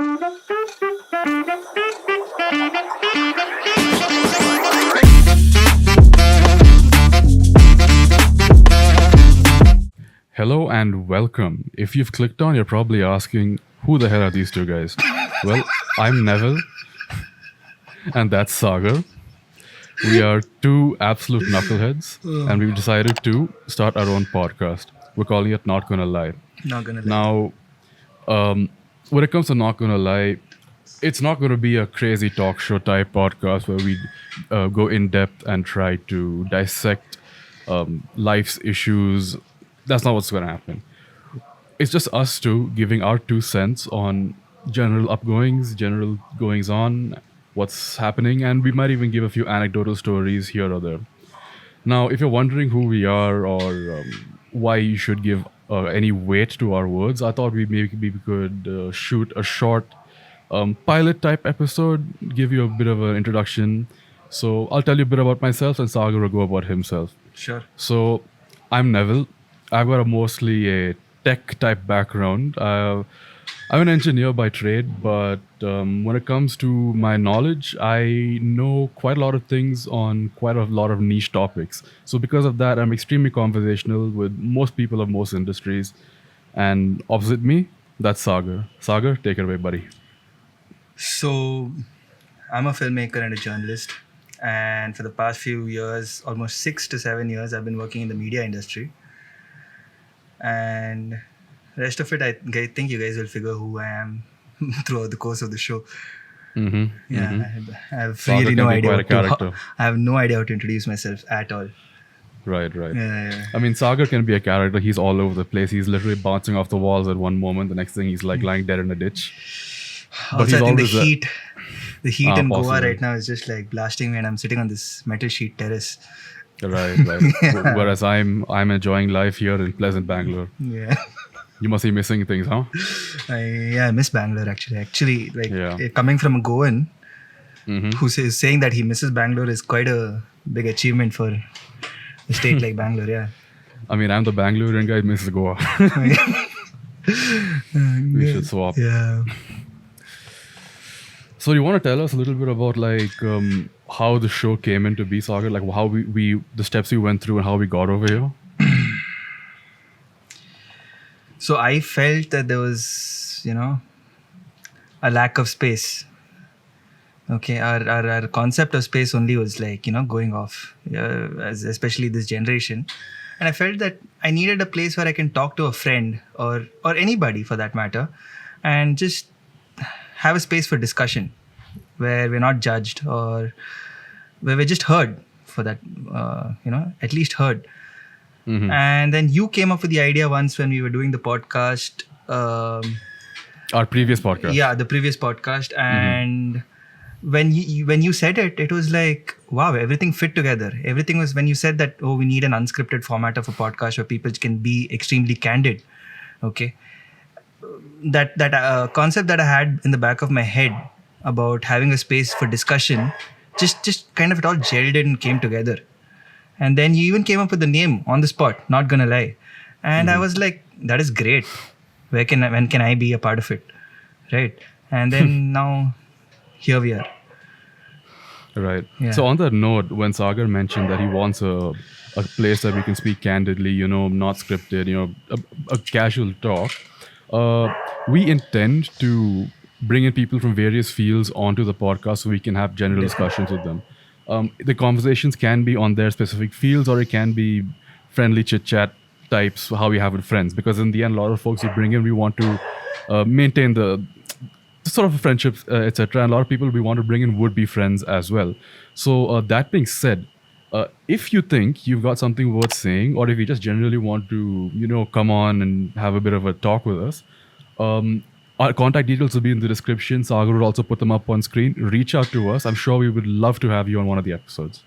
Hello and welcome. If you've clicked on, you're probably asking, who the hell are these two guys? Well, I'm Neville, and that's Sagar. We are two absolute knuckleheads, and we've decided to start our own podcast. We're calling it Not Gonna Lie. Not gonna lie. Now, when it comes to Not Gonna Lie, it's not going to be a crazy talk show type podcast where we go in depth and try to dissect life's issues. That's not what's going to happen. It's just us two giving our 2 cents on general upgoings, general goings on, what's happening, and we might even give a few anecdotal stories here or there. Now, if you're wondering who we are or why you should give any weight to our words, I thought we could shoot a short pilot type episode, give you a bit of an introduction. So I'll tell you a bit about myself and Sagar will go about himself. Sure. So I'm Neville. I've got mostly a tech type background. I'm an engineer by trade, but when it comes to my knowledge, I know quite a lot of things on quite a lot of niche topics. So because of that, I'm extremely conversational with most people of most industries. And opposite me, that's Sagar. Sagar, take it away, buddy. So, I'm a filmmaker and a journalist, and for the past few years, almost 6 to 7 years, I've been working in the media industry. And rest of it, I think you guys will figure who I am throughout the course of the show. I have really no idea. I have no idea how to introduce myself at all. Right. Yeah. I mean, Sagar can be a character. He's all over the place. He's literally bouncing off the walls at one moment. The next thing, he's like lying dead in a ditch. But also, I think the heat in possible. Goa right now is just like blasting me, and I'm sitting on this metal sheet terrace. Right. Whereas I'm enjoying life here in pleasant Bangalore. Yeah. You must be missing things, huh? I miss Bangalore actually. Coming from a Goan who's saying that he misses Bangalore is quite a big achievement for a state like Bangalore. Yeah. I mean, I'm the Bangalorean guy, misses Goa. We should swap. Yeah. So you want to tell us a little bit about how the show came into be, Sagar? Like how we the steps we went through and how we got over here? So I felt that there was, a lack of space. Okay, our concept of space only was going off, especially this generation. And I felt that I needed a place where I can talk to a friend or anybody for that matter and just have a space for discussion where we're not judged or where we're just heard for that, at least heard. And then you came up with the idea once when we were doing the podcast. Our previous podcast. Yeah, the previous podcast. And when you said it, it was like, wow, everything fit together. Everything was when you said that, we need an unscripted format of a podcast where people can be extremely candid. Okay. That concept that I had in the back of my head about having a space for discussion, just kind of it all gelled in and came together. And then you even came up with the name on the spot, Not Gonna Lie. And I was like, that is great. When can I be a part of it? Right. And then now here we are. Right. Yeah. So on that note, when Sagar mentioned that he wants a place that we can speak candidly, not scripted, a casual talk, we intend to bring in people from various fields onto the podcast so we can have general discussions with them. The conversations can be on their specific fields or it can be friendly chit-chat types, how we have with friends. Because in the end, a lot of folks we bring in, we want to maintain the sort of friendships, etc. And a lot of people we want to bring in would be friends as well. So that being said, if you think you've got something worth saying, or if you just generally want to, come on and have a bit of a talk with us, our contact details will be in the description. Sagar will also put them up on screen. Reach out to us. I'm sure we would love to have you on one of the episodes.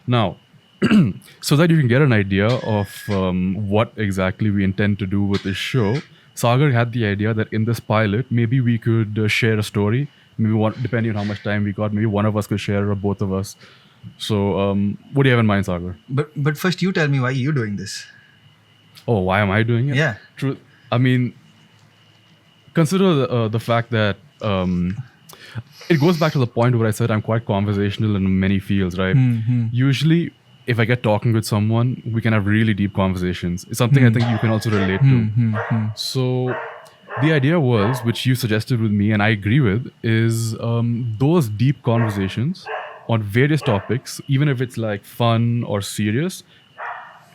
Now, so that you can get an idea of what exactly we intend to do with this show, Sagar had the idea that in this pilot, maybe we could share a story. Maybe one, depending on how much time we got, maybe one of us could share or both of us. So, what do you have in mind, Sagar? But first, you tell me why you're doing this. Oh, why am I doing it? Yeah. True. I mean, consider the fact that it goes back to the point where I said I'm quite conversational in many fields, right? Usually, if I get talking with someone, we can have really deep conversations. It's something I think you can also relate to. So, the idea was, which you suggested with me, and I agree with, is those deep conversations on various topics, even if it's like fun or serious.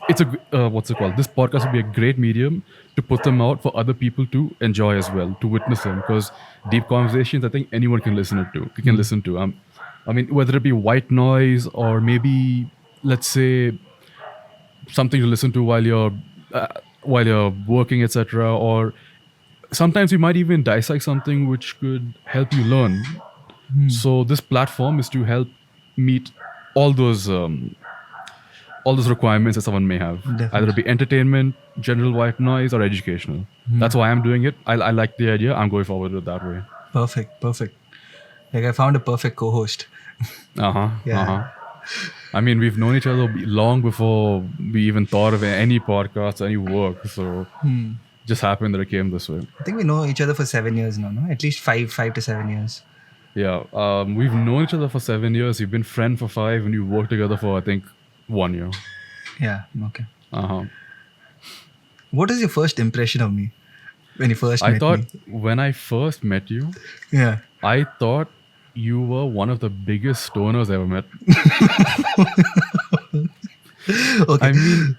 It's what's it called? This podcast would be a great medium to put them out for other people to enjoy as well, to witness them. Because deep conversations, I think anyone can listen it to. You can listen to. I mean, whether it be white noise or maybe, let's say, something to listen to while you're working, etc. Or sometimes you might even dissect something which could help you learn. So this platform is to help meet all those requirements that someone may have. Definitely. Either it be entertainment, general white noise, or educational. That's why I'm doing it. I like the idea. I'm going forward with it that way. Perfect. Like I found a perfect co-host. Yeah. I mean, we've known each other long before we even thought of any podcast, any work. So just happened that it came this way. I think we know each other for 7 years now, no? At least 5 to 7 years. Yeah. We've known each other for 7 years. We've been friends for 5, and we worked together for, I think, 1 year. Yeah. Okay. What is your first impression of me when you first met me? When I first met you, Yeah. I thought you were one of the biggest stoners I ever met. Okay. I mean,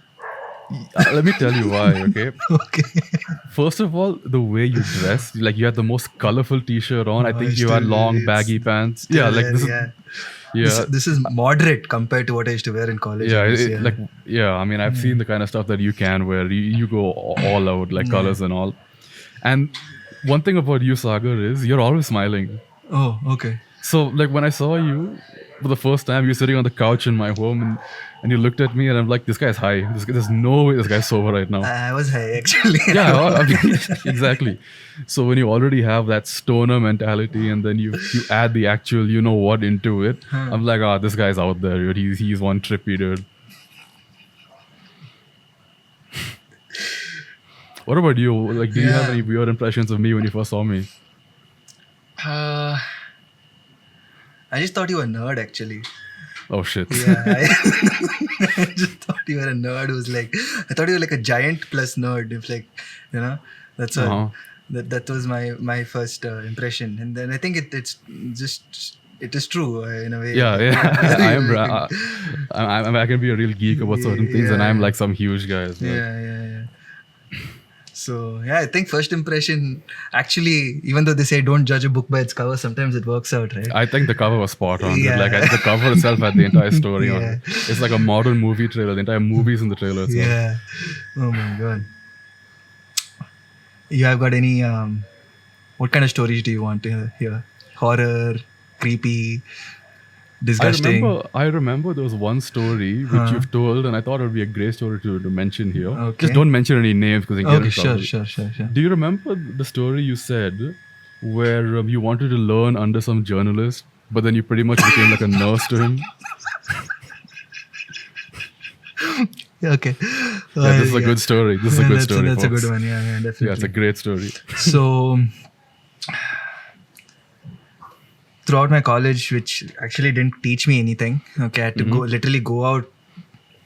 let me tell you why, okay? Okay. First of all, the way you dress, like you had the most colorful t-shirt on. I think you had long baggy pants. Yeah, like this is This is moderate compared to what I used to wear in college. Yeah, I mean, I've seen the kind of stuff that you can wear. You go all out, like colors and all. And one thing about you, Sagar, is you're always smiling. Oh, okay. So, like, when I saw you for the first time, you're sitting on the couch in my home and you looked at me and I'm like, this guy's high. There's no way this guy's sober right now. I was high, actually. Yeah, I mean, exactly. So when you already have that stoner mentality and then you add the actual you know what into it, I'm like, this guy's out there, dude. He's one trippy dude. What about you? Like, did you have any weird impressions of me when you first saw me? I just thought you were a nerd, actually. Oh shit. Yeah, I just thought you were a nerd who's like, I thought you were like a giant plus nerd. If like, you know, that's what, that was my first impression. And then I think it is true in a way. Yeah. I can be a real geek about certain things, and I'm like some huge guy as well. Yeah. So I think first impression, actually, even though they say don't judge a book by its cover, sometimes it works out, right? I think the cover was spot on. Yeah. Like the cover itself had the entire story on it. It's like a modern movie trailer. The entire movie's in the trailer itself. Yeah. Oh my god. You have got any? What kind of stories do you want to hear? Horror, creepy, disgusting. I remember there was one story which you've told, and I thought it would be a great story to mention here. Okay. Just don't mention any names because you get in trouble. Sure. Do you remember the story you said where you wanted to learn under some journalist, but then you pretty much became like a nurse to him? Okay. Yeah, this is a good story. This is a good story. That's a folks. good one. Yeah, definitely. Yeah, it's a great story. So, throughout my college, which actually didn't teach me anything, okay, I had to literally go out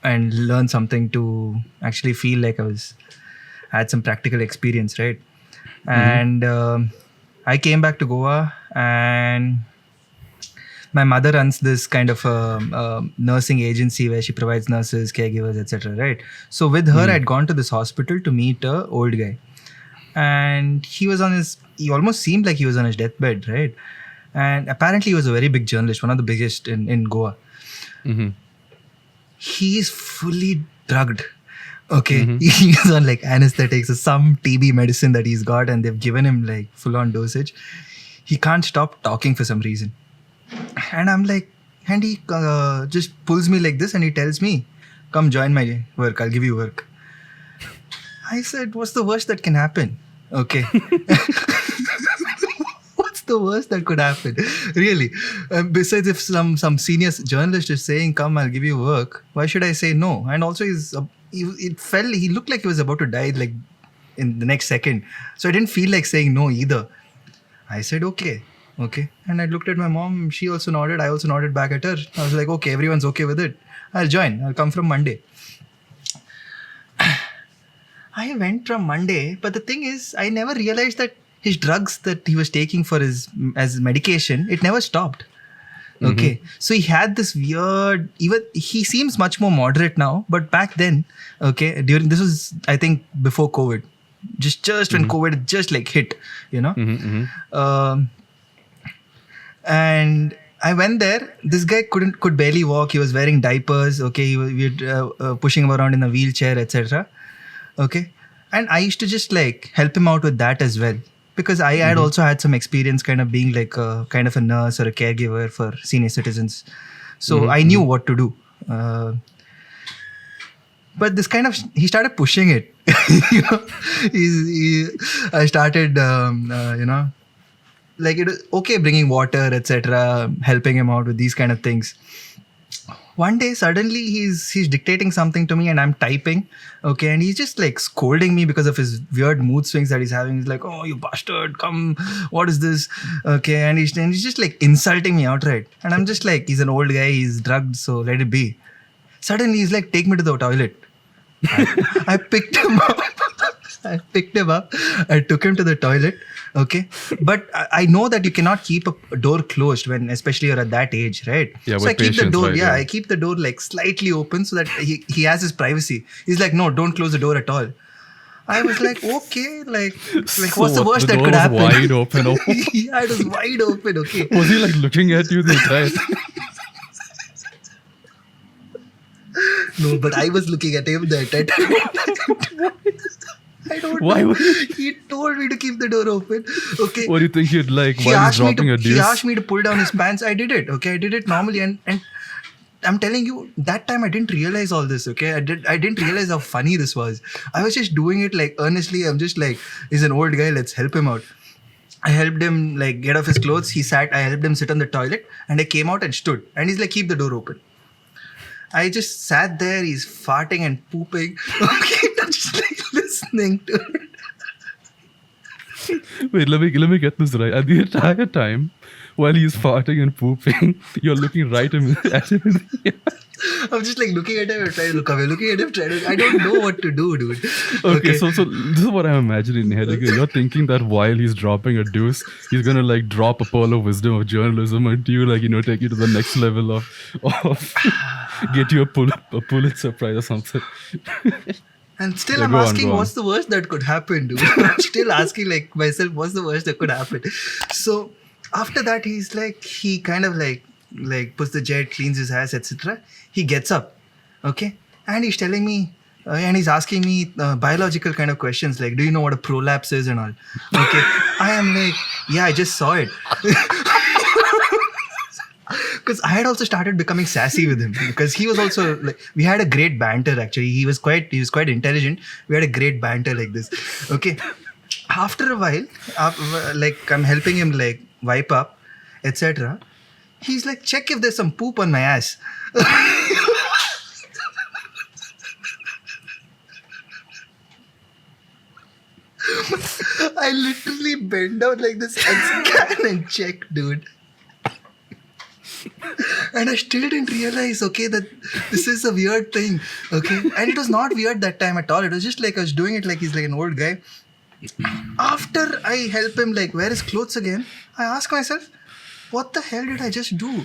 and learn something to actually feel like I had some practical experience, right? And I came back to Goa, and my mother runs this kind of nursing agency where she provides nurses, caregivers, etc. Right? So with her, I'd gone to this hospital to meet a old guy, and he almost seemed like he was on his deathbed, right? And apparently he was a very big journalist, one of the biggest in Goa. He's fully drugged. Okay, he's on like anesthetics or some TB medicine that he's got, and they've given him like full-on dosage. He can't stop talking for some reason. And I'm like, and he just pulls me like this and he tells me, come join my work, I'll give you work. I said, what's the worst that can happen? Okay. What's the worst that could happen? Really? Besides, if some senior journalist is saying, come, I'll give you work, why should I say no? And also, he looked like he was about to die like in the next second. So I didn't feel like saying no either. I said, okay. And I looked at my mom. She also nodded. I also nodded back at her. I was like, okay, everyone's okay with it. I'll join. I'll come from Monday. I went from Monday, but the thing is, I never realized that his drugs that he was taking for his as medication, it never stopped. Okay, so he had this weird. Even he seems much more moderate now, but back then, okay, during this was I think before COVID, just when COVID just like hit, you know, and I went there. This guy could barely walk. He was wearing diapers. Okay, we were pushing him around in a wheelchair, etc. Okay, and I used to just like help him out with that as well, because I had also had some experience kind of being like a kind of a nurse or a caregiver for senior citizens, so I knew what to do. But this kind of he started pushing it. You know, I started you know, like it was okay bringing water, etc., helping him out with these kind of things. One day suddenly he's dictating something to me and I'm typing, okay, and he's just like scolding me because of his weird mood swings that he's having. He's like, oh, you bastard, come, what is this? Okay, and he's just like insulting me outright, and I'm just like, he's an old guy, he's drugged, so let it be. Suddenly he's like, take me to the toilet. I picked him up. I took him to the toilet. Okay, but I know that you cannot keep a door closed when, especially you're at that age, right? Yeah, so I keep the door. Right, I keep the door like slightly open so that he has his privacy. He's like, no, don't close the door at all. I was like, okay, like So what's the worst the that door could was happen? wide open. Oh. Yeah, it was wide open. Okay. Was he like looking at you the entire time? No, but I was looking at him the entire time. I don't Why know. would He told me to keep the door open. Okay. What do you think he'd like He while he's asked me dropping a to. deuce? He asked me to pull down his pants. I did it. Okay, I did it normally, and I'm telling you, that time I didn't realize all this. Okay, I didn't realize how funny this was. I was just doing it like earnestly. I'm just like, he's an old guy. Let's help him out. I helped him like get off his clothes. He sat. I helped him sit on the toilet, and I came out and stood. And he's like, keep the door open. I just sat there. He's farting and pooping. Okay, I'm just like listening to it. Wait, let me get this right. At the entire time, while he's farting and pooping, you're looking right at him in the eye. I'm just like looking at him and trying to look away, looking at him, trying to. I don't know what to do, dude. Okay, so this is what I'm imagining here. Like, you're thinking that while he's dropping a deuce, he's gonna like drop a pearl of wisdom of journalism and you like, you know, take you to the next level of get you a Pulitzer Prize or something. And still, Yeah, I'm go on, asking, go on. what's the worst that could happen, dude? I'm still asking like myself, what's the worst that could happen? So after that, he's like, he kind of like puts the jet, cleans his ass, etc. He gets up, okay, and he's telling me, and he's asking me biological kind of questions like, do you know what a prolapse is and all? Okay, I am like, yeah, I just saw it. Because I had also started becoming sassy with him, because he was also like, we had a great banter actually. He was quite intelligent. We had a great banter like this. Okay. After a while, like I'm helping him like wipe up, etc. He's like, check if there's some poop on my ass. I literally bent down like this and scan and check, dude. And I still didn't realize, okay, that this is a weird thing, okay? And it was not weird that time at all. It was just like I was doing it like he's like an old guy. After I help him like wear his clothes again, I ask myself, what the hell did I just do?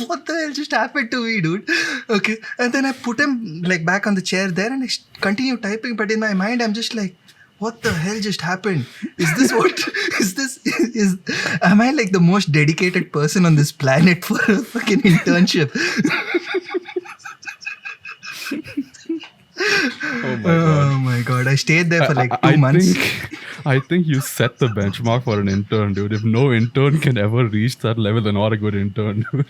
What the hell just happened to me, dude? Okay. And then I put him like back on the chair there and I continue typing. But in my mind, I'm just like, what the hell just happened? Am I like the most dedicated person on this planet for a fucking internship? Oh my god. I stayed there for like 2 months. I think you set the benchmark for an intern, dude. If no intern can ever reach that level, they're not a good intern, dude.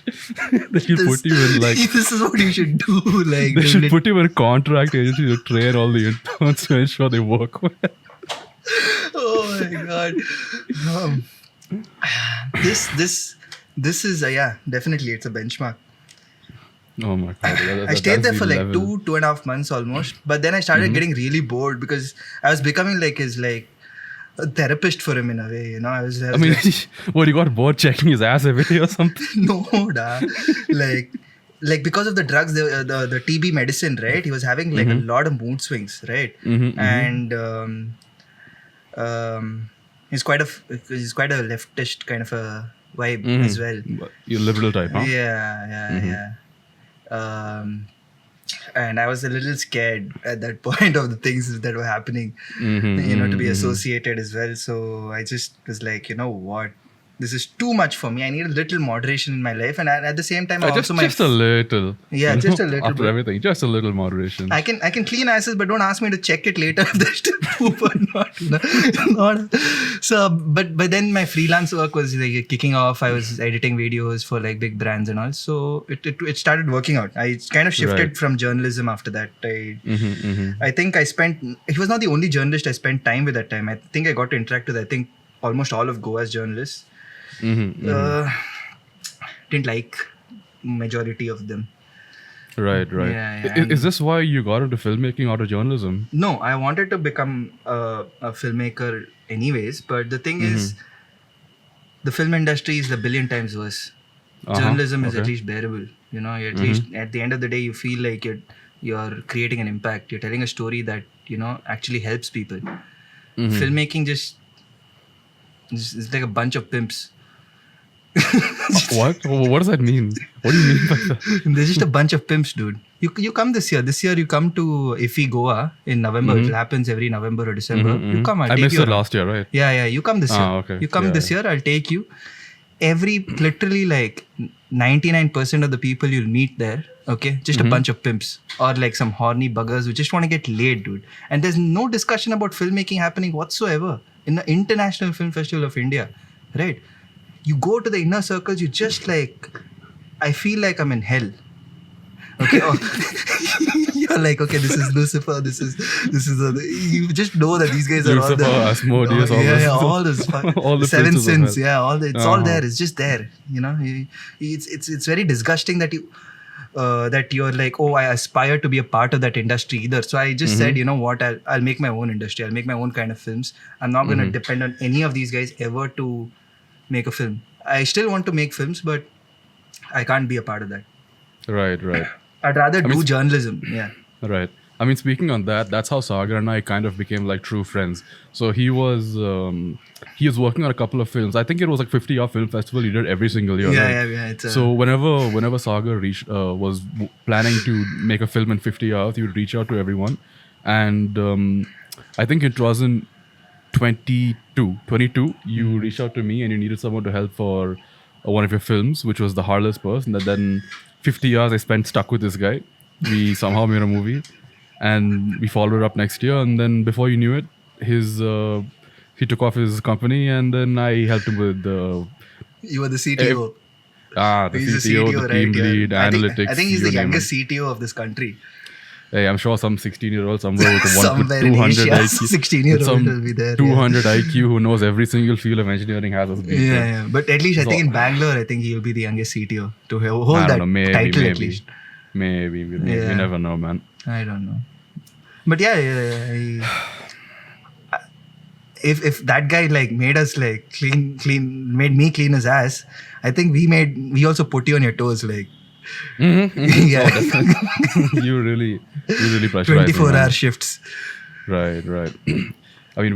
They should put you in like... This is what you should do. Like, they should put you in a contract agency to train all the interns to ensure they work well. Oh my god. This is, yeah, definitely it's a benchmark. Oh my god, I that stayed is there the for like level. 2.5 months almost. But then I started getting really bored because I was becoming like his like a therapist for him in a way. I I was mean, like, what, you got bored checking his ass every day or something? no, da. like like because of the drugs, the TB medicine, right? He was having like a lot of mood swings, right? And um, he's quite a leftist kind of a vibe as well. You're liberal type, huh? Yeah. And I was a little scared at that point of the things that were happening, to be associated as well. So I just was like, you know what, this is too much for me. I need a little moderation in my life, and at the same time, also Just a little, yeah, just a little after bit. everything, just a little moderation. I can clean asses, but don't ask me to check it later if there's still poop or not. So, but then my freelance work was like kicking off. I was editing videos for like big brands and all. So it started working out. I kind of shifted Right. from journalism after that. I think I spent. He was not the only journalist I spent time with that time. I think I got to interact with, I think, almost all of Goa's journalists. Didn't like majority of them. Right. Yeah. Is this why you got into filmmaking out of journalism? No, I wanted to become a filmmaker anyways, but the thing is, the film industry is a billion times worse. Journalism is at least bearable. At least at the end of the day, you feel like you're creating an impact. You're telling a story that actually helps people. Filmmaking just is like a bunch of pimps. What? What does that mean? What do you mean by that? There's just a bunch of pimps, dude. You come this year. This year you come to IIT Goa in November. It happens every November or December. You come. I'll I take missed you it around. last year, right? Yeah. You come this year. Okay. You come this year. I'll take you. Literally like 99% of the people you'll meet there, okay, just a bunch of pimps or like some horny buggers who just want to get laid, dude. And there's no discussion about filmmaking happening whatsoever in the International Film Festival of India, right? You go to the inner circles, you just like, I feel like I'm in hell. Okay, you're like, okay, this is Lucifer. This is you just know that these guys are all Lucifer, there. Asmodeus, all this, all the seven princes of sins. hell. Yeah, it's all there. It's just there. It's very disgusting that you're like, oh, I aspire to be a part of that industry either. So I just said, you know what, I'll make my own industry. I'll make my own kind of films. I'm not going to depend on any of these guys ever to make a film. I still want to make films, but I can't be a part of that. Right. I'd rather do journalism. Yeah. Right. I mean, speaking on that, that's how Sagar and I kind of became like true friends. So he was working on a couple of films. I think it was like 50-hour film festival he did every single year. Yeah. So whenever Sagar was planning to make a film in 50 hours, he would reach out to everyone. And I think it was in 22, you reached out to me and you needed someone to help for one of your films, which was The Heartless Person. And then 50 hours I spent stuck with this guy. We somehow made a movie and we followed it up next year. And then before you knew it, he took off his company and then I helped him with You were the CTO. the He's CTO, the the team lead, analytics. I think he's the you name youngest it. CTO of this country. Hey, I'm sure some 16-year-old somewhere with Somewhere in 200 Asia, IQ, 16-year-old with some will be there. 200 IQ who knows every single field of engineering has us beat. Yeah. But at least I think in Bangalore, I think he'll be the youngest CTO to hold I that don't know, title at least. Maybe. We Yeah. never know, man. I don't know. But if that guy like made us like made me clean his ass, I think we also put you on your toes, like. Yeah. You really pressurized me, 24-hour man. shifts. Right. I mean,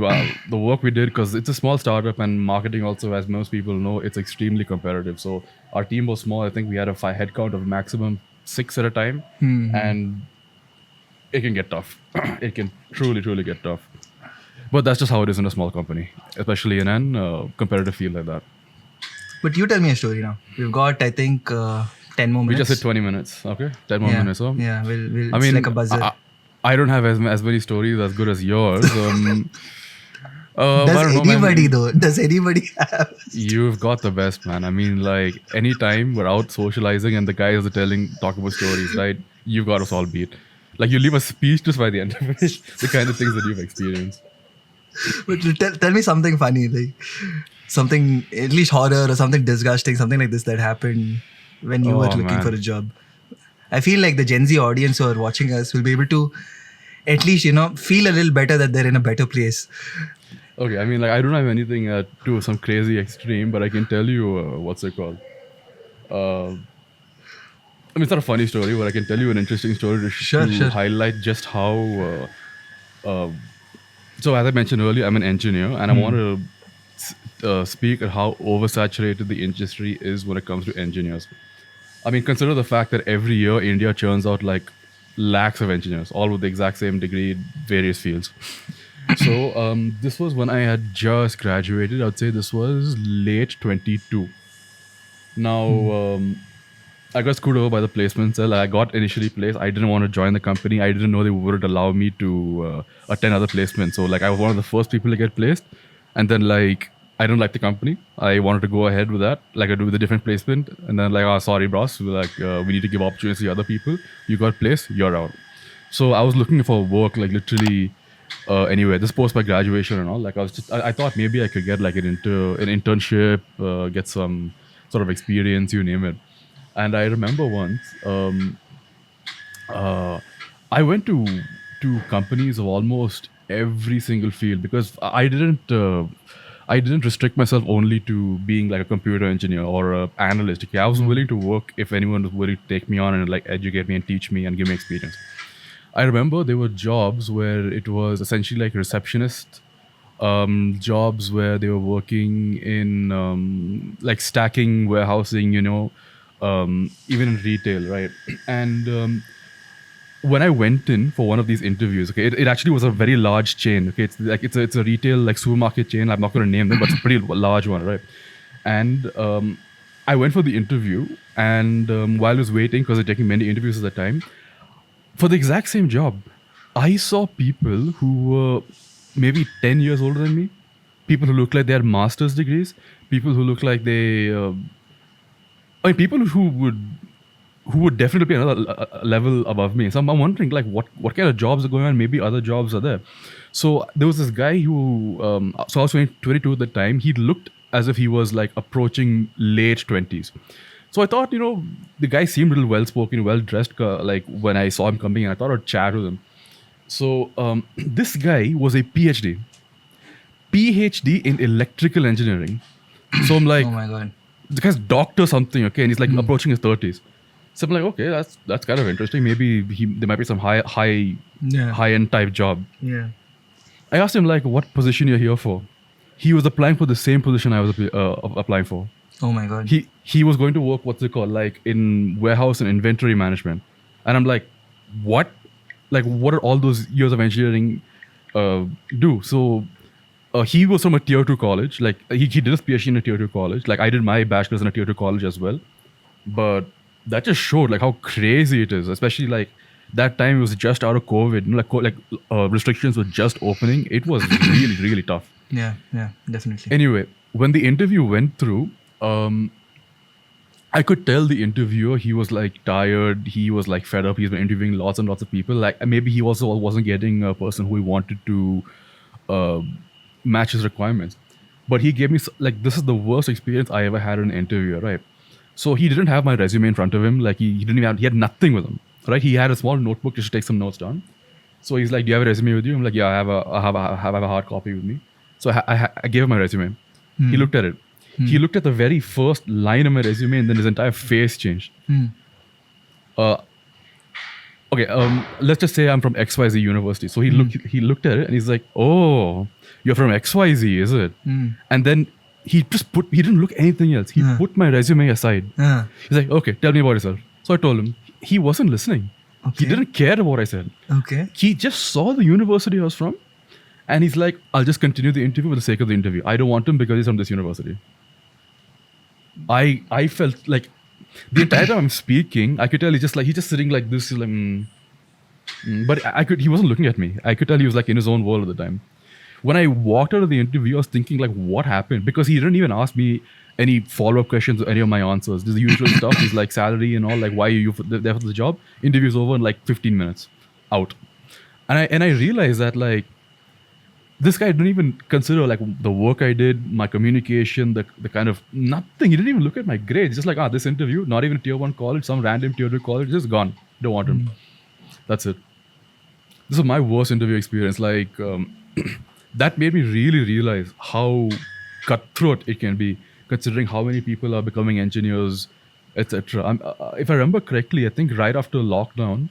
the work we did, because it's a small startup and marketing also, as most people know, it's extremely competitive. So our team was small. I think we had a head count of maximum 6 at a time. And it can get tough. It can truly get tough. But that's just how it is in a small company, especially in an competitive field like that. But you tell me a story now. We've got, I think, 10 more We minutes. just hit 20 minutes, okay? 10 more minutes. So Yeah, we'll I it's mean, like a buzzer. I don't have as many stories as good as yours. But I Does don't know, man. anybody though? Does anybody have? You've got the best, man. I mean, like, anytime we're out socializing and the guys are talking about stories, right? You've got us all beat. Like, you leave us speechless by the end of it. The kind of things that you've experienced. But tell me something funny, like something at least horror or something disgusting, something like this that happened when you were looking man. for a job. I feel like the Gen Z audience who are watching us will be able to at least, feel a little better that they're in a better place. Okay, I mean, like, I don't have anything to some crazy extreme, but I can tell you what's it called. I mean, it's not a funny story, but I can tell you an interesting story Sure, to sure. highlight just how. So, as I mentioned earlier, I'm an engineer, and I want to speak at how oversaturated the industry is when it comes to engineers. I mean, consider the fact that every year India churns out like lakhs of engineers, all with the exact same degree, various fields. So, this was when I had just graduated. I'd say this was late 22. Now, I got screwed over by the placement cell. I got initially placed. I didn't want to join the company. I didn't know they wouldn't allow me to attend other placements. So like I was one of the first people to get placed, and then like I didn't like the company. I wanted to go ahead with that, like I do with a different placement, and then like, oh sorry, boss, like we need to give opportunities to other people. You got placed, you're out. So I was looking for work like literally anywhere. This post my graduation and all. Like I thought maybe I could get like an internship, get some sort of experience, you name it. And I remember once uh, I went to companies of almost every single field because I didn't restrict myself only to being like a computer engineer or a analyst. Okay, I was willing to work if anyone was willing to take me on and like educate me and teach me and give me experience. I remember there were jobs where it was essentially like receptionist jobs where they were working in like stacking, warehousing, even in retail, right? And when I went in for one of these interviews, okay, it actually was a very large chain. Okay, it's a retail like supermarket chain. I'm not going to name them, but it's a pretty large one, right? And I went for the interview, and while I was waiting, because they're taking many interviews at the time, for the exact same job, I saw people who were maybe 10 years older than me, people who look like they had master's degrees, people who look like they, I mean, people who would definitely be another level above me. So I'm wondering, like, what kind of jobs are going on? Maybe other jobs are there. So there was this guy who, so I was 22 at the time. He looked as if he was like approaching late 20s. So I thought, the guy seemed a little well spoken, well dressed. Like when I saw him coming in, I thought I'd chat with him. So this guy was a PhD in electrical engineering. So I'm like, Oh my God. the guy's doctor something, okay, and he's like approaching his 30s. So I'm like, okay, that's kind of interesting. Maybe there might be some Yeah. high end type job. Yeah. I asked him like, what position you're here for. He was applying for the same position I was applying for. Oh my God. He was going to work, what's it called, like in warehouse and inventory management. And I'm like, what? Like, what are all those years of engineering do? So he was from a tier 2 college. Like he did his PhD in a tier 2 college. Like I did my bachelor's in a tier 2 college as well. But that just showed like how crazy it is, especially like that time it was just out of COVID. Restrictions were just opening. It was really, really tough. Yeah. Yeah. Definitely. Anyway, when the interview went through, I could tell the interviewer, he was like tired. He was like fed up. He's been interviewing lots and lots of people. Like maybe he also wasn't getting a person who he wanted to match his requirements. But he gave me like, this is the worst experience I ever had in an interview, right? So he didn't have my resume in front of him. Like he didn't even he had nothing with him, right? He had a small notebook just to take some notes down. So he's like, "Do you have a resume with you?" I'm like, "Yeah, I have a hard copy with me." So I gave him my resume. He looked at it. He looked at the very first line of my resume, and then his entire face changed. Okay, let's just say I'm from XYZ University. So he looked at it and he's like, "Oh, you're from XYZ, is it?" And then he didn't look anything else. He put my resume aside. He's like, "Okay, tell me about yourself." So I told him. He wasn't listening. Okay. He didn't care about what I said. Okay. He just saw the university I was from, and he's like, "I'll just continue the interview for the sake of the interview. I don't want him because he's from this university." I felt like the entire time I'm speaking, I could tell he's just sitting like this, like, but he wasn't looking at me. I could tell he was like in his own world at the time. When I walked out of the interview, I was thinking like, what happened? Because he didn't even ask me any follow-up questions or any of my answers. There's the usual stuff. He's like salary and all, like why are you there for the job? Interview's over in like 15 minutes, out. And I realized that like this guy didn't even consider like the work I did, my communication, the kind of nothing. He didn't even look at my grades. Just like, this interview, not even tier 1 college, some random tier 2 college, just gone. Don't want him. That's it. This was my worst interview experience. Like, that made me really realize how cutthroat it can be, considering how many people are becoming engineers, etc. If I remember correctly, I think right after lockdown,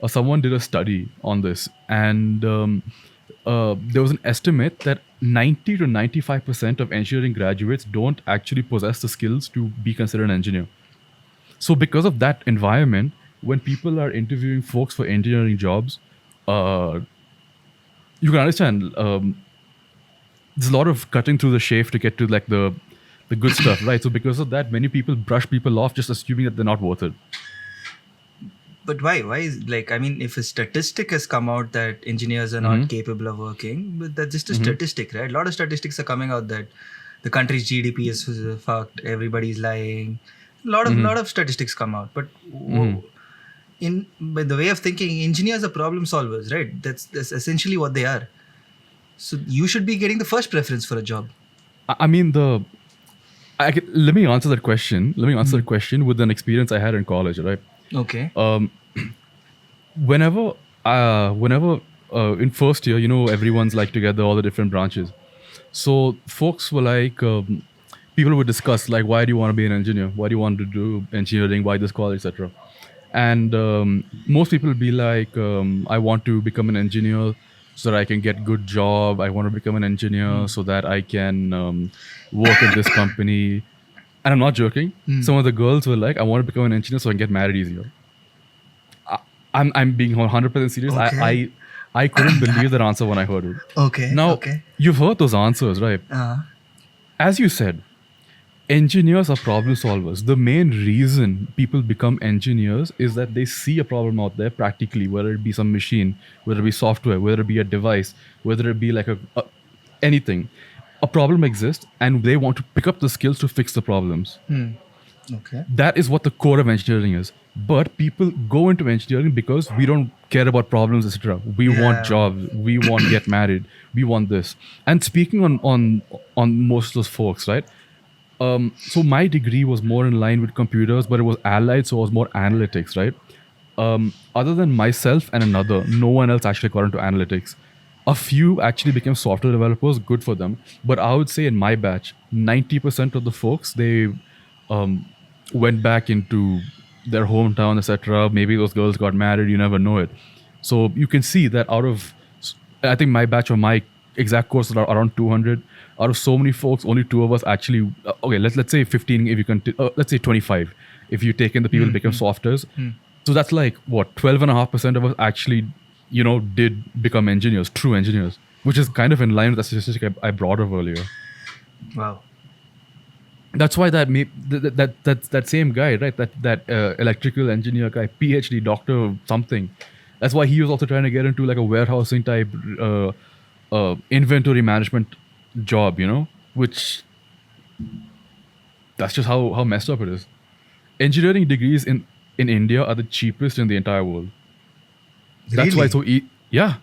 someone did a study on this, and there was an estimate that 90 to 95% of engineering graduates don't actually possess the skills to be considered an engineer. So because of that environment, when people are interviewing folks for engineering jobs, you can understand there's a lot of cutting through the shave to get to like the good stuff, right? So because of that, many people brush people off just assuming that they're not worth it. But why? Why is like, I mean, if a statistic has come out that engineers are not capable of working, but that's just a statistic, right? A lot of statistics are coming out that the country's GDP is fucked, everybody's lying. A lot of statistics come out, but by the way of thinking, engineers are problem solvers, right? That's essentially what they are. So you should be getting the first preference for a job. I mean, let me answer that question. Let me answer that question with an experience I had in college, right? Okay. Whenever in first year, everyone's like together, all the different branches. So folks were like, people would discuss like, why do you want to be an engineer? Why do you want to do engineering? Why this college, etc. And most people would be like, I want to become an engineer so that I can get good job. I want to become an engineer so that I can work in this company. And I'm not joking. Some of the girls were like, I want to become an engineer so I can get married easier. I'm being 100% serious. Okay. I couldn't believe that answer when I heard it. Okay. Now, you've heard those answers, right? As you said, engineers are problem solvers. The main reason people become engineers is that they see a problem out there practically, whether it be some machine, whether it be software, whether it be a device, whether it be like anything. A problem exists and they want to pick up the skills to fix the problems. Okay. That is what the core of engineering is. But people go into engineering because we don't care about problems, etc. We want jobs. We want to get married. We want this. And speaking on most of those folks, right? So my degree was more in line with computers, but it was allied, so it was more analytics, right? Other than myself and another, no one else actually got into analytics. A few actually became software developers, good for them. But I would say in my batch, 90% of the folks, they went back into their hometown, etc. Maybe those girls got married, you never know it. So you can see that out of, I think my batch or my exact course are around 200. Out of so many folks, only 2 of us actually, okay, let's say 15, if you can, let's say 25, if you take in the people who become softwares. So that's like, what, 12.5% of us actually, did become engineers, true engineers, which is kind of in line with the statistic I brought up earlier. Wow. That's why that same guy, right? That electrical engineer guy, PhD, doctor, something. That's why he was also trying to get into like a warehousing type inventory management job, which that's just how messed up it is. Engineering degrees in India are the cheapest in the entire world. That's why it's so yeah.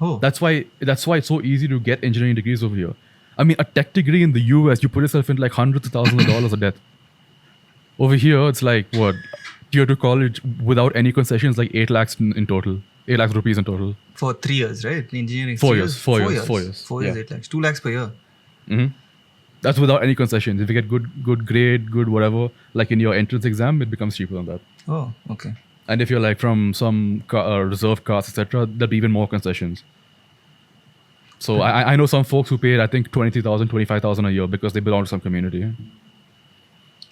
Oh. That's why it's so easy to get engineering degrees over here. I mean, a tech degree in the US, you put yourself in like hundreds of thousands of dollars a debt. Over here, it's like, what, tier 2 college without any concessions, like 8 lakhs in total. 8 lakhs rupees in total. For 3 years, right? Engineering. 4 years. 4 years. 4 years, 8 lakhs. 2 lakhs per year. Mm-hmm. That's without any concessions. If you get good grade, good whatever, like in your entrance exam, it becomes cheaper than that. Oh, okay. And if you're like from some reserve caste, etc., there'll be even more concessions. So I know some folks who paid, I think, 23,000, 25,000 a year because they belong to some community.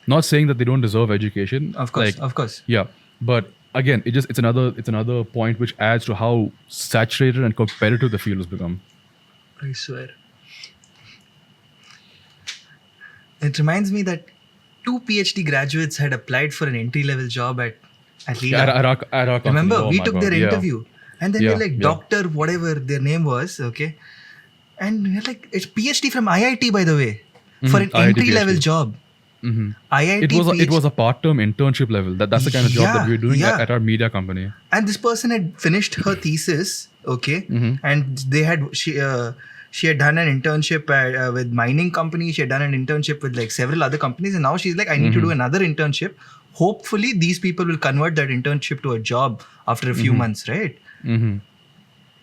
Not saying that they don't deserve education. Of course. Yeah, but again, it's another point which adds to how saturated and competitive the field has become. I swear. It reminds me that 2 PhD graduates had applied for an entry-level job at Lila. At our company. Remember, we took their interview. And then they're like, doctor, yeah. whatever their name was, okay? And we're like, it's PhD from IIT, by the way, for an entry-level job. Mm-hmm. IIT it was a part-term internship level. That's the kind of job that we're doing at our media company. And this person had finished her thesis, okay? And they had, she had done an internship with mining company. She had done an internship with like several other companies, and now she's like, I need to do another internship. Hopefully, these people will convert that internship to a job after a few months, right? Mm-hmm.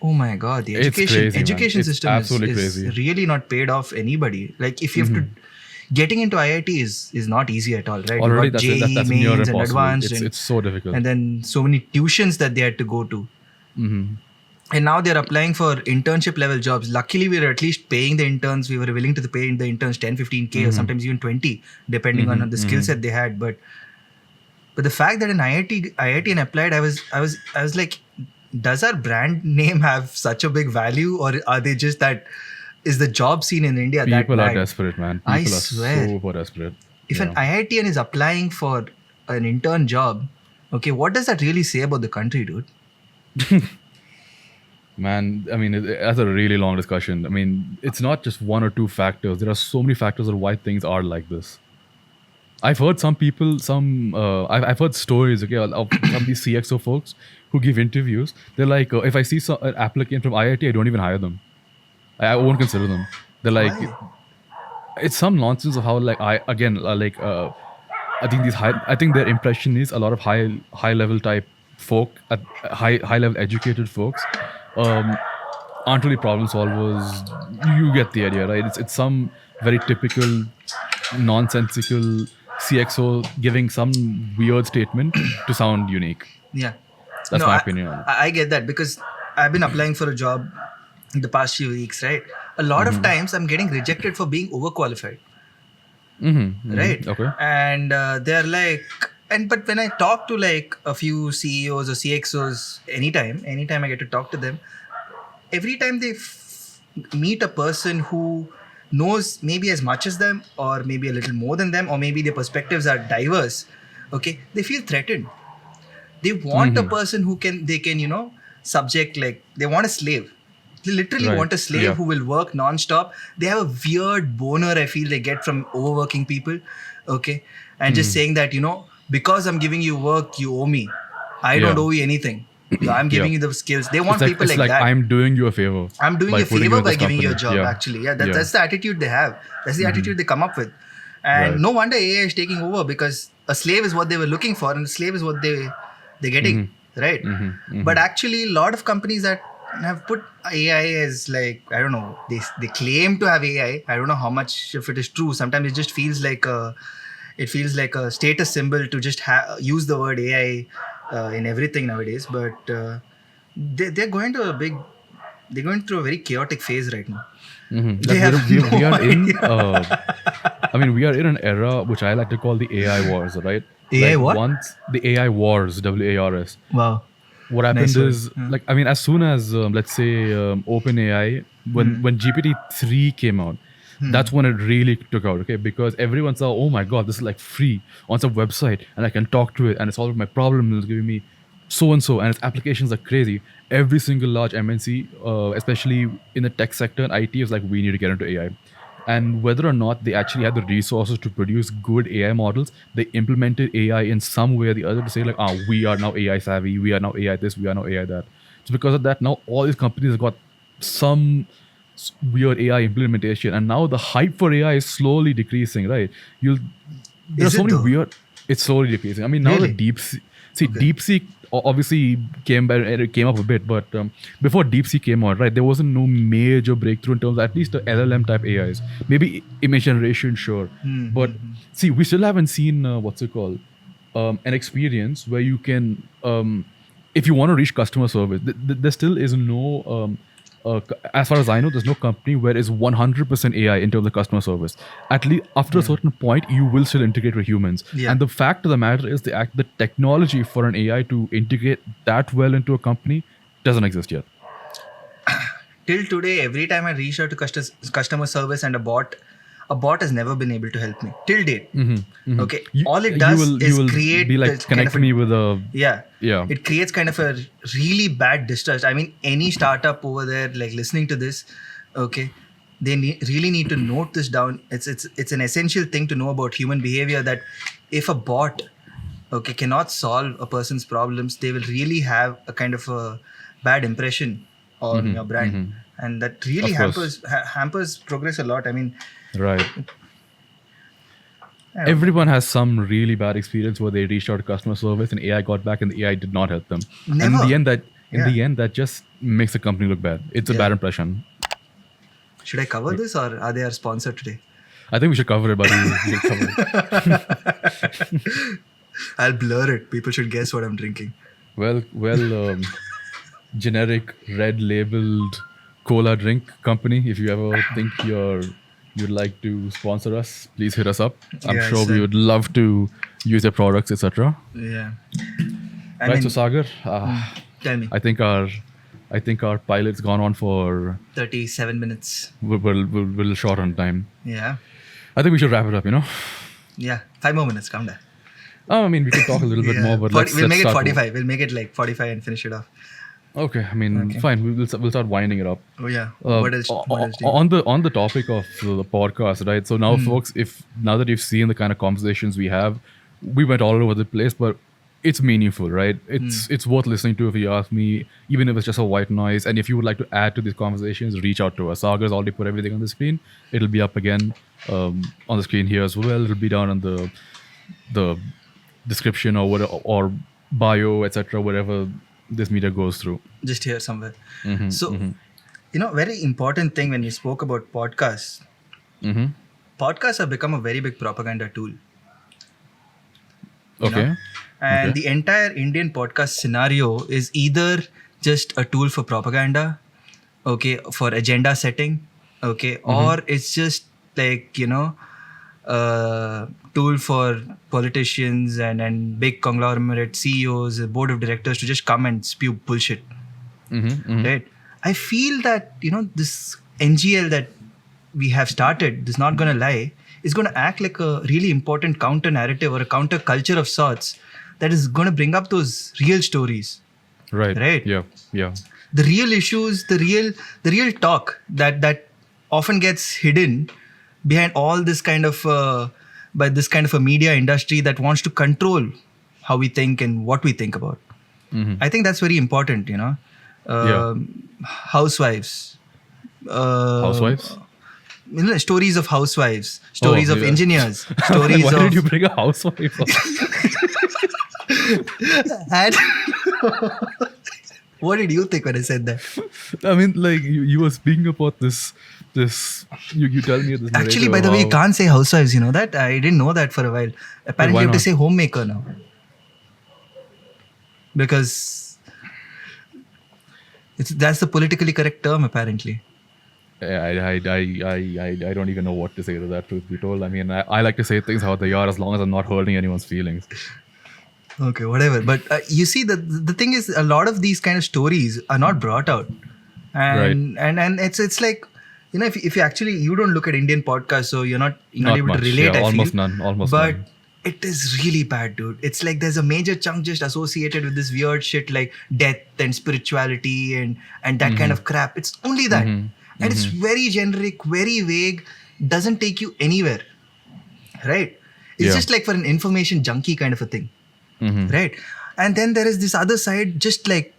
Oh my God, the It's crazy, man. education It's system absolutely is crazy. really not paid off anybody. Like if you have to, getting into IIT is not easy at all, right? Already, You got that's JEE near mains and impossible. advanced, It's so difficult. and then so many tuitions that they had to go to. And now they're applying for internship level jobs. Luckily, we were at least paying the interns. We were willing to pay the interns 10, 15K or sometimes even 20, depending on the skill set they had. But the fact that in IIT and applied, I was like, does our brand name have such a big value, or are they just that? Is the job scene in India that People are bad? desperate, man. People I are swear. super desperate. If an IITian is applying for an intern job, okay, what does that really say about the country, dude? Man, I mean, that's a really long discussion. I mean, it's not just one or two factors. There are so many factors of why things are like this. I've heard some people, I've heard stories, okay, of some of these CXO folks who give interviews. They're like, if I see an applicant from IIT, I don't even hire them. I won't consider them. They're like, Why? it's some nonsense of how I think their impression is a lot of high level type folk, high level educated folks, aren't really problem solvers. You get the idea, right? It's some very typical nonsensical CXO giving some weird statement to sound unique. Yeah. That's my opinion on it. I get that because I've been applying for a job in the past few weeks, right? A lot of times I'm getting rejected for being overqualified. Right? Okay. And they're like, but when I talk to like a few CEOs or CXOs anytime I get to talk to them, every time they meet a person who knows maybe as much as them or maybe a little more than them or maybe their perspectives are diverse, okay, they feel threatened. They want a person who they can subject, like they want a slave. They literally want a slave who will work non-stop. They have a weird boner, I feel, they get from overworking people, okay, and just saying that because I'm giving you work, you owe me. I don't owe you anything. I'm giving you the skills. They want people like that. I'm doing you a favor. I'm doing you a favor by giving you a job, Yeah. actually. Yeah, that's the attitude they have. That's the attitude they come up with. And no wonder AI is taking over, because a slave is what they were looking for and a slave is what they're getting, right? But actually, a lot of companies that have put AI as like, I don't know, they claim to have AI. I don't know how much if it is true. Sometimes it just feels like a status symbol to just use the word AI in everything nowadays. But they're going through a very chaotic phase right now. We are in an era which I like to call the AI wars, right? AI like what? Once the AI wars, WARS. Wow. What happened Nice word. is, as soon as let's say OpenAI, when GPT-3 came out, that's when it really took out, okay? Because everyone saw, oh my god, this is like free on some website, and I can talk to it, and it's solving my problem, and it's giving me so and so, and its applications are crazy. Every single large MNC, especially in the tech sector and IT, is like, we need to get into AI. And whether or not they actually had the resources to produce good AI models, they implemented AI in some way or the other to say like, we are now AI savvy, we are now AI this, we are now AI that. So because of that, now all these companies have got some weird AI implementation, and now the hype for AI is slowly decreasing, right? There's so many weird. It's slowly decreasing. I mean, now Really? the DeepSeek obviously came up a bit, but before DeepSeek came out, right, there wasn't no major breakthrough in terms of at least the LLM type AIs. Maybe image generation, sure, but see, we still haven't seen an experience where you can, if you want to reach customer service, there still is no. As far as I know, there's no company where it's 100% AI in terms of customer service. At least after a certain point, you will still integrate with humans. Yeah. And the fact of the matter is, the technology for an AI to integrate that well into a company doesn't exist yet. Till today, every time I reach out to customer service and a bot has never been able to help me till date. Okay, all it does is create be like, connect me with a yeah. It creates kind of a really bad distrust. I mean, any startup over there like listening to this, okay, they really need to note this down. It's an essential thing to know about human behavior, that if a bot cannot solve a person's problems, they will really have a kind of a bad impression on your brand, and that really Of course. hampers progress a lot. I mean, Right. I don't know. Everyone has some really bad experience where they reached out to customer service and AI got back and the AI did not help them. And in Never. the end, Yeah. that just makes the company look bad. It's a Yeah. bad impression. Should I cover this, or are they our sponsor today? I think we should cover it, buddy. We should cover it. I'll blur it. People should guess what I'm drinking. Well, generic red labeled cola drink company. If you ever think you'd like to sponsor us, please hit us up. I'm Yeah, sure we would love to use their products, etc. Yeah. Right, so Sagar, Tell me. I think our pilot's gone on for 37 minutes. we're short on time. Yeah. I think we should wrap it up. Yeah. 5 more minutes. Calm down. I mean, we can talk a little bit more, but we'll make it start 45. We'll make it like 45 and finish it off. Okay, I mean, fine. We'll start winding it up. Oh yeah. What else? On the topic of the podcast, right? So now, folks, now that you've seen the kind of conversations we have, we went all over the place, but it's meaningful, right? It's worth listening to if you ask me, even if it's just a white noise. And if you would like to add to these conversations, reach out to us. Sagar's already put everything on the screen. It'll be up again on the screen here as well. It'll be down in the description or bio, etc. Wherever this media goes through. Just here somewhere. So, very important thing when you spoke about podcasts. Podcasts have become a very big propaganda tool. Okay. And the entire Indian podcast scenario is either just a tool for propaganda, for agenda setting, or it's just like, tool for politicians and big conglomerate CEOs, board of directors to just come and spew bullshit. Right? I feel that, this NGL that we have started, this Not Gonna Lie, is going to act like a really important counter narrative or a counter culture of sorts that is going to bring up those real stories. Right? Yeah. The real issues, the real talk that often gets hidden behind all this kind of by this kind of a media industry that wants to control how we think and what we think about. I think that's very important, Housewives. Housewives? Stories of housewives, stories of engineers, stories Why of... did you bring a housewife up? And what did you think when I said that? I mean, like, you were speaking about this you tell me this. Actually, by the way, you can't say housewives, you know that? I didn't know that for a while. Apparently, you have to say homemaker now. Because that's the politically correct term, apparently. I don't even know what to say to that, truth be told. I mean, I like to say things how they are as long as I'm not hurting anyone's feelings. Okay, whatever. But you see, the thing is, a lot of these kind of stories are not brought out. And it's like, if you actually, you don't look at Indian podcasts, so you're not able much, to relate, I almost feel. none. But it is really bad, dude. It's like there's a major chunk just associated with this weird shit like death and spirituality and that kind of crap. It's only that. And it's very generic, very vague, doesn't take you anywhere. Right? It's just like for an information junkie kind of a thing. Right? And then there is this other side, just like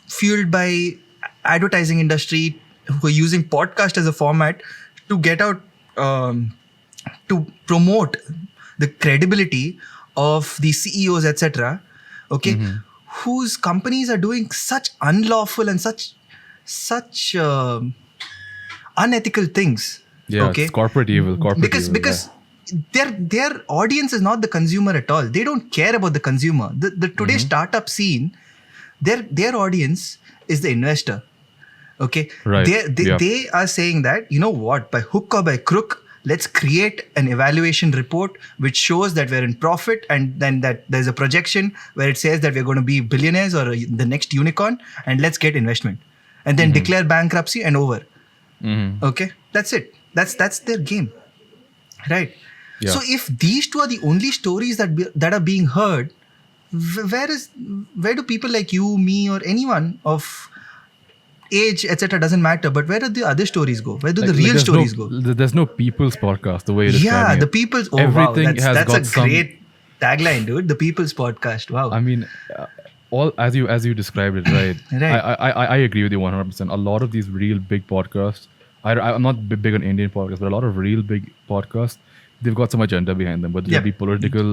fueled by advertising industry who are using podcast as a format to get out, to promote the credibility of the CEOs, etc. Whose companies are doing such unlawful and such unethical things. It's corporate evil. Because their audience is not the consumer at all. They don't care about the consumer. The today's startup scene, their audience is the investor. Okay, right. They are saying that, you know what, by hook or by crook, let's create an evaluation report which shows that we're in profit, and then that there's a projection where it says that we're going to be billionaires or the next unicorn, and let's get investment, and then declare bankruptcy and over. Okay, that's it. That's their game, right? Yeah. So if these two are the only stories that are being heard, where do people like you, me, or anyone of age, etc., doesn't matter, but where do the other stories go? Where do the real stories go? There's no people's podcast the way it is. Yeah, the people's. Oh, everything wow, that's a great tagline, dude. The people's podcast. Wow. I mean, all as you described it, right? Right. I agree with you 100%. A lot of these real big podcasts, I'm not big on Indian podcasts, but a lot of real big podcasts, they've got some agenda behind them, but they'll Yep. be political.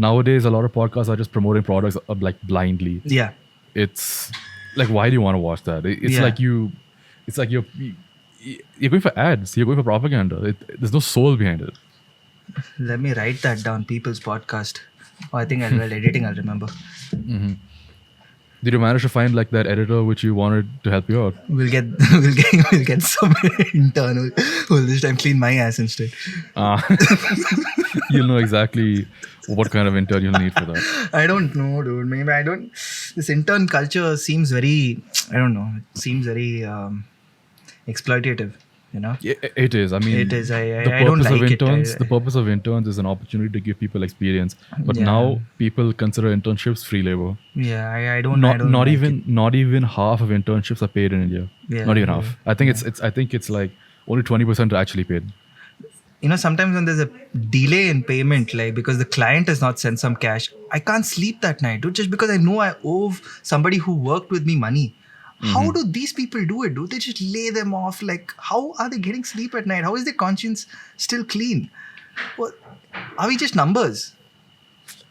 Nowadays, a lot of podcasts are just promoting products like blindly. Yeah. It's like, why do you want to watch that? It's Yeah. like it's like you're going for ads, you're going for propaganda. There's no soul behind it. Let me write that down. People's podcast. Oh, I think while editing, I'll remember. Did you manage to find like that editor which you wanted to help you out? We'll get some intern who'll this time clean my ass instead. You'll know exactly what kind of intern you'll need for that. I don't know, dude. Maybe I don't. This intern culture seems very. I don't know. It seems very exploitative. You know. It is. I mean, It is. the I don't purpose of like it. interns. The purpose of interns is an opportunity to give people experience. But Yeah. now people consider internships free labor. Yeah, I don't. Not I don't not like even it. not even half of internships are paid in India. Yeah, Not even yeah, half. I think I think it's like only 20% are actually paid. You know, sometimes when there's a delay in payment, like because the client has not sent some cash, I can't sleep that night, dude. Just because I know I owe somebody who worked with me money. How do these people do it? Do they just lay them off? Like, how are they getting sleep at night? How is their conscience still clean? What? Are we just numbers?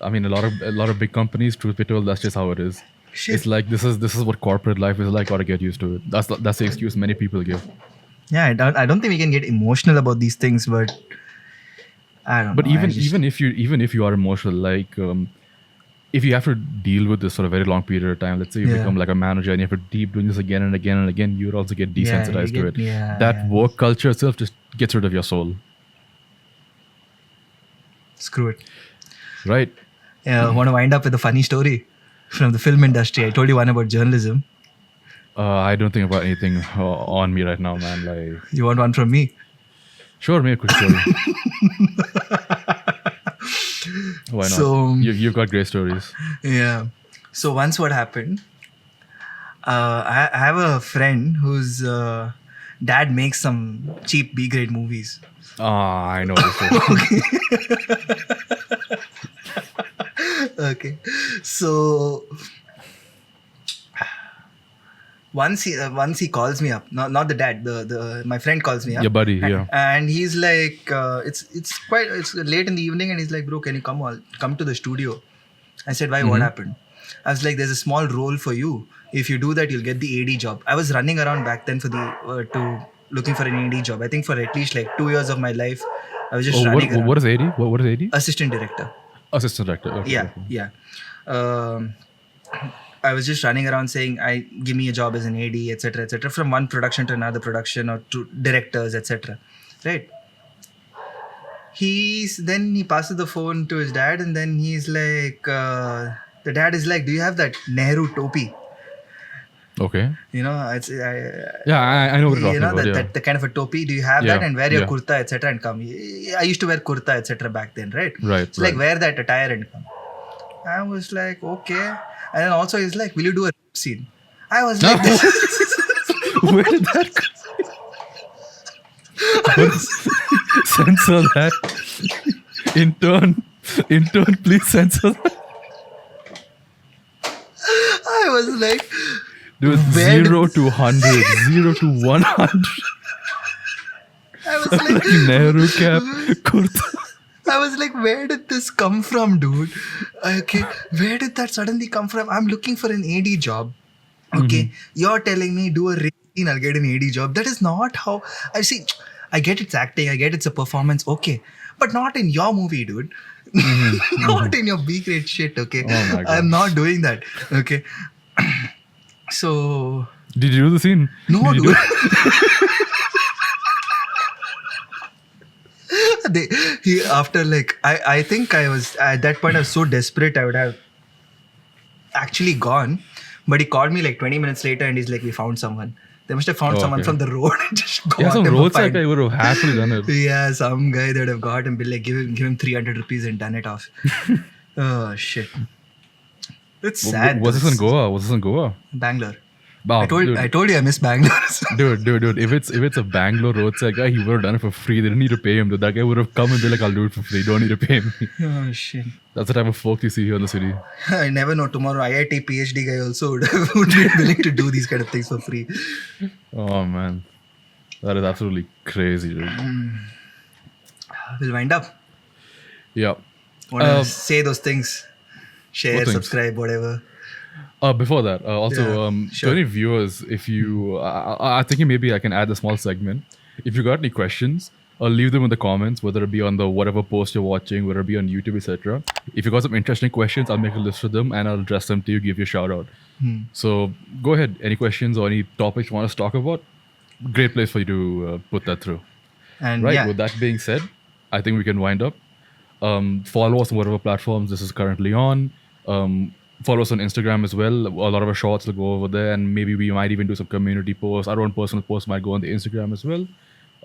I mean, a lot of big companies, truth be told, that's just how it is. Shit. It's like this is what corporate life is like. Gotta get used to it. That's the excuse many people give. Yeah, I don't think we can get emotional about these things, but I don't But know. even if you are emotional, like if you have to deal with this for a very long period of time, let's say you Yeah. become like a manager and you have to keep doing this again and again and again, you would also get Yeah, you desensitized to get- it. yeah, That yeah. work culture itself just gets rid of your soul, Screw it. right? Yeah, I want to wind up with a funny story from the film industry. I told you one about journalism. I don't think about anything on me right now, man. Like, You want one from me? sure, make a quick story. Why not? So- You've got great stories. Yeah. So once what happened, I have a friend whose dad makes some cheap B grade movies. I know this story. Okay. So once he calls me up, not the dad, the my friend calls me up. Your buddy, and, yeah. And he's like, it's late in the evening, and he's like, bro, can you come to the studio? I said, why? What happened? I was like, there's a small role for you. If you do that, you'll get the AD job. I was running around back then for the to looking for an AD job. I think for at least like 2 years of my life, I was just running around. What is AD? What is AD? Assistant director. Assistant director. Okay, Yeah, okay. yeah. I was just running around saying, give me a job as an AD, etc., from one production to another production or to directors, etc. Right? Then he passes the phone to his dad, and then he's like, the dad is like, do you have that Nehru topi? Okay. You know, Yeah, I know what you're you talking know about. that the kind of a topi. Do you have Yeah, that? And wear your yeah. kurta, etc. and come. I used to wear kurta, etc. back then, right? Right, It's like right. wear that attire and come. I was like, okay. And then also he's like, will you do a scene? I was like, Where did that go? Censor that. Intern, please censor that. I was like, Dude, Where 0 to 100, 0 to 100. I was like, Nehru cap, kurta. I was like, where did this come from, dude? Okay, where did that suddenly come from? I'm looking for an AD job. Okay, you're telling me do a race scene, I'll get an AD job. That is not how I see. I get it's acting, I get it's a performance, okay, but not in your movie, dude. Not in your B grade shit. Okay, Oh my God. I'm not doing that. Okay, so Did you do the scene? no, Did you dude. After like I think I was at that point I was so desperate I would have actually gone, but he called me like 20 minutes later and he's like, we found someone. They must have found Oh, someone okay. from the road and just got Yeah, some him a roadside fine. guy would have happily done it. Yeah, some guy that would have got him, be like, give him 300 rupees and done it off. Oh shit, it's sad. Was this in though. Goa? Was this in Goa? Bangalore. I told you I miss Bangalore. Dude. If it's a Bangalore roadside guy, he would have done it for free. They didn't need to pay him. That guy would have come and be like, "I'll do it for free. Don't need to pay me." Oh shit! That's the type of folk you see here in the city. I never know. Tomorrow, IIT PHD guy also would be willing to do these kind of things for free. Oh man, that is absolutely crazy, dude. We'll wind up. Yeah. Want to say those things? Share, what things? subscribe, whatever. Before that, also, sure. to any viewers, if you, I think maybe I can add a small segment. If you got any questions, leave them in the comments, whether it be on the whatever post you're watching, whether it be on YouTube, etc. If you got some interesting questions, I'll make a list of them and I'll address them to you, give you a shout out. So go ahead. Any questions or any topics you want us to talk about? Great place for you to put that through. And Right. yeah, With that being said, I think we can wind up. Follow us on whatever platforms this is currently on. Follow us on Instagram as well. A lot of our shorts will go over there, and maybe we might even do some community posts. Our own personal posts might go on the Instagram as well.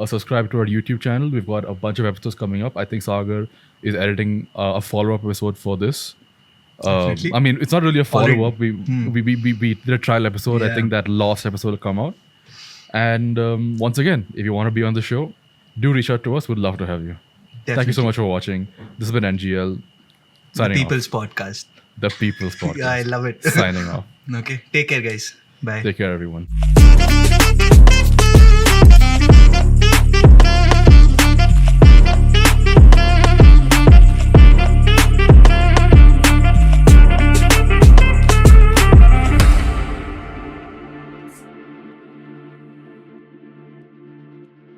Subscribe to our YouTube channel. We've got a bunch of episodes coming up. I think Sagar is editing a follow-up episode for this. Definitely. I mean, it's not really a follow-up. We did a trial episode. I Yeah. think that last episode will come out. And once again, if you want to be on the show, do reach out to us. We'd love to have you. Thank you so much for watching. This has been NGL. the Signing People's off. Podcast. The People's Podcast. Yeah, I love it. Signing off. Okay, take care, guys. Bye. Take care, everyone.